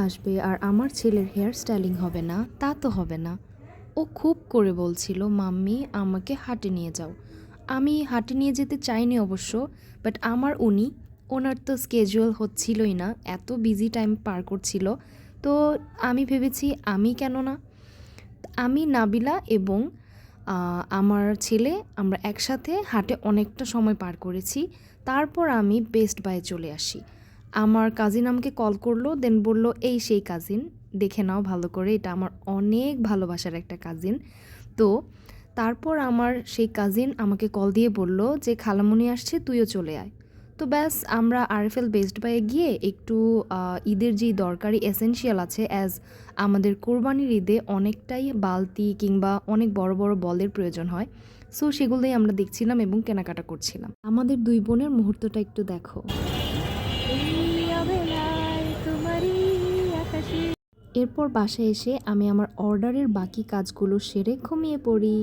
আসবে আর আমার ছেলের হেয়ার স্টাইলিং হবে না, তা তো হবে না। ও খুব করে বলছিল, মাম্মি আমাকে হাটে নিয়ে যাও। আমি হাটে নিয়ে যেতে চাইনি অবশ্য, বাট ওনার তো স্কেজুয়াল হচ্ছিলই না, এত বিজি টাইম পার করছিল। তো আমি ভেবেছি আমি কেন না, আমি নাবিলা এবং আমার ছেলে আমরা একসাথে হাটে অনেকটা সময় পার করেছি। তারপর আমি বেস্ট বায়ে চলে আসি। আমার কাজিন আমাকে কল করলো, দেন বলল এই সেই কাজিন, দেখে নাও ভালো করে, এটা আমার অনেক ভালোবাসার একটা কাজিন। তো তারপর আমার সেই কাজিন আমাকে কল দিয়ে বলল যে খালামণি আসছে, তুইও চলে আয়। তো ব্যাস আমরা আরএফএল বেস্ট বাইয়ে গিয়ে একটু ঈদের যেই দরকারি এসেনশিয়াল আছে, অ্যাজ আমাদের কোরবানির ঈদে অনেকটাই বালতি কিংবা অনেক বড় বড় বলের প্রয়োজন হয়, সো সেগুলোই আমরা দেখছিলাম এবং কেনাকাটা করছিলাম। আমাদের দুই বোনের মুহূর্তটা একটু দেখো। এরপর বাসায় এসে আমি আমার অর্ডারের বাকি কাজগুলো সেরে ঘুমিয়ে পড়ি।